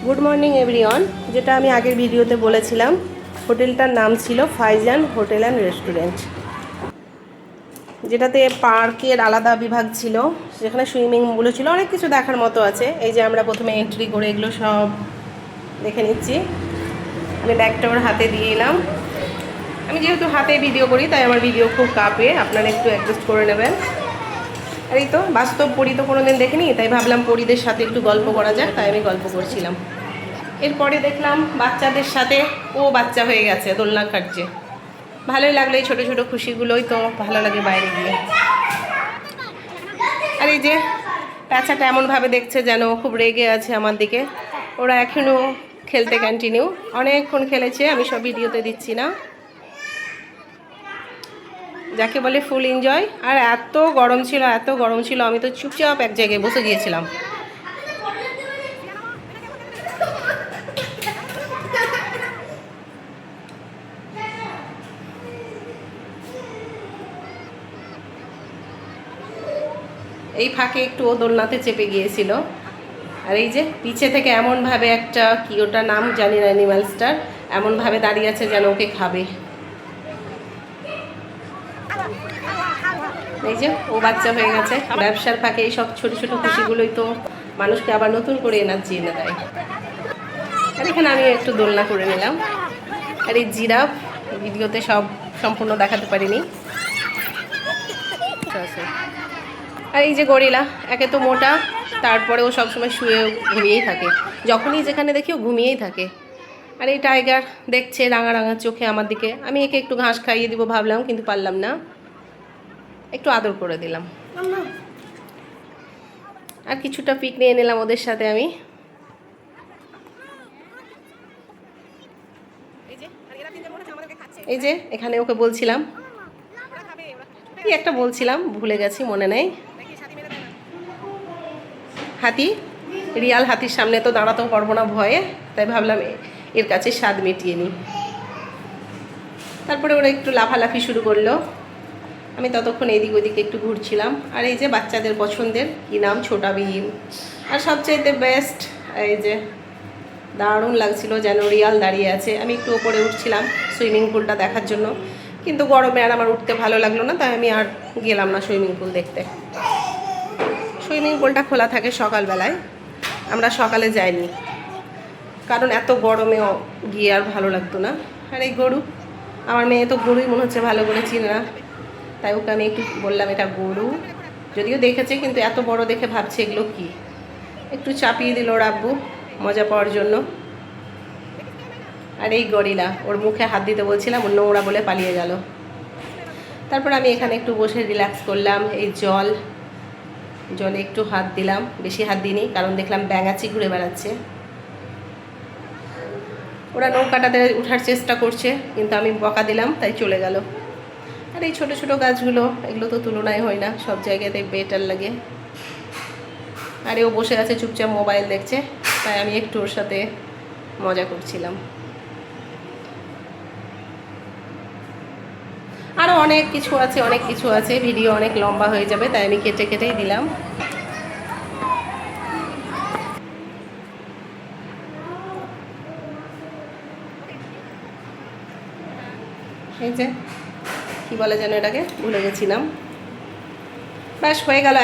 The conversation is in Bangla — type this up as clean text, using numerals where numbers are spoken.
Good morning everyone. যেটা আমি আগের ভিডিওতে বলেছিলাম, হোটেলটার নাম ছিল ফাইজান হোটেল অ্যান্ড রেস্টুরেন্ট, যেটাতে পার্কের আলাদা বিভাগ ছিল, যেখানে সুইমিংগুলো ছিল, অনেক কিছু দেখার মতো আছে। এই যে আমরা প্রথমে এন্ট্রি করে এগুলো সব দেখে নিচ্ছি। আমি ব্যাগটা ওর হাতে দিয়ে এলাম। আমি যেহেতু হাতে ভিডিও করি তাই আমার ভিডিও খুব কাঁপে, আপনারা একটু অ্যাডজাস্ট করে নেবেন। আর এই তো বাস্তব পরি তো কোনোদিন দেখিনি, তাই ভাবলাম পরিদের সাথে একটু গল্প করা যাক, তাই আমি গল্প করছিলাম। এরপরে দেখলাম বাচ্চাদের সাথে ও বাচ্চা হয়ে গেছে, দোলনা খাটছে। ভালোই লাগলো, এই ছোটো ছোটো খুশিগুলোই তো ভালো লাগে বাইরে গিয়ে। আর এই যে প্যাঁচাটা এমনভাবে দেখছে যেন খুব রেগে আছে আমার দিকে। ওরা এখনও খেলতে কন্টিনিউ, অনেকক্ষণ খেলেছে, আমি সব ভিডিওতে দিচ্ছি না, যাকে বলে ফুল এনজয়। আর এত গরম ছিল, এত গরম ছিল, আমি তো চুপচাপ এক জায়গায় বসে গিয়েছিলাম। এই ফাঁকে একটু ও দোলনাতে চেপে গিয়েছিল। আর এই যে পিছে থেকে এমনভাবে একটা কি ওটা নাম জানি না, অ্যানিমালসটার এমনভাবে দাঁড়িয়ে আছে যেন ওকে খাবে। এই যে ও বাচ্চা হয়ে গেছে। ব্যবসার ফাঁকে এই সব ছোটো ছোটো খুশিগুলোই তো মানুষকে আবার নতুন করে এনার্জি এনে দেয়। আর এখানে আমি একটু দোলনা করে নিলাম। আর এই জিরাফ ভিডিওতে সব সম্পূর্ণ দেখাতে পারিনি। আর এই যে গরিলা, একে তো মোটা, তারপরেও সবসময় শুয়ে ঘুমিয়েই থাকে, যখনই যেখানে দেখি ও ঘুমিয়েই থাকে। আর এই টাইগার দেখছে রাঙা রাঙা চোখে আমার দিকে। আমি একে একটু ঘাস খাইয়ে দিব ভাবলাম, কিন্তু পারলাম না, একটু আদর করে দিলাম। আর কিছুটা পিক নিয়ে নিলাম ওদের সাথে আমি। এই যে এখানে ওকে বলছিলাম কি একটা বলছিলাম, ভুলে গেছি, মনে নেই। হাতি, রিয়াল হাতির সামনে তো দাঁড়াতেও পারবো না ভয়ে, তাই ভাবলাম এর কাছে স্বাদ মিটিয়ে নিই। তারপরে ওরা একটু লাফালাফি শুরু করলো, আমি ততক্ষণ এদিক ওদিকে একটু ঘুরছিলাম। আর এই যে বাচ্চাদের পছন্দের কি নাম, ছোটা ভীম। আর সবচাইতে বেস্ট এই যে দারুণ লাগছিল, যেন রিয়াল দাঁড়িয়ে আছে। আমি একটু ওপরে উঠছিলাম সুইমিং পুলটা দেখার জন্য, কিন্তু গরমে আর আমার উঠতে ভালো লাগলো না, তাই আমি আর গেলাম না সুইমিং পুল দেখতে। সুইমিং পুলটা খোলা থাকে সকালবেলায়, আমরা সকালে যাইনি, কারণ এত গরমেও গিয়ে আর ভালো লাগতো না। আর এই গরু, আমার মেয়ে তো গরুই মনে হচ্ছে ভালো করে চিনে না, তাই ওকে আমি একটু বললাম এটা গরু, যদিও দেখেছে কিন্তু এত বড় দেখে ভাবছে এগুলো কি। একটু চাপিয়ে দিল রাব্বু মজা পাওয়ার জন্য। আর এই গরিলা, ওর মুখে হাত দিতে বলছিলাম, ও নোংরা বলে পালিয়ে গেল। তারপর আমি এখানে একটু বসে রিল্যাক্স করলাম। এই জলে একটু হাত দিলাম, বেশি হাত দিইনি, কারণ দেখলাম ব্যাঙাচি ঘুরে বেড়াচ্ছে। ওরা নৌকাটাতে ওঠার চেষ্টা করছে, কিন্তু আমি বকা দিলাম, তাই চলে গেল। আর এই ছোটো ছোটো গাছগুলো, এগুলো তো তুলনায় হয় না, সব জায়গাতে বেটার লাগে। আর ও বসে আছে চুপচাপ মোবাইল দেখছে, তাই আমি একটু ওর সাথে মজা করছিলাম। আরও অনেক কিছু আছে, অনেক কিছু আছে, ভিডিও অনেক লম্বা হয়ে যাবে, তাই আমি কেটে কেটেই দিলাম। এই যে কী বলে যেন এটাকে, ভুলে গেছিলাম। ব্যাস হয়ে গেল।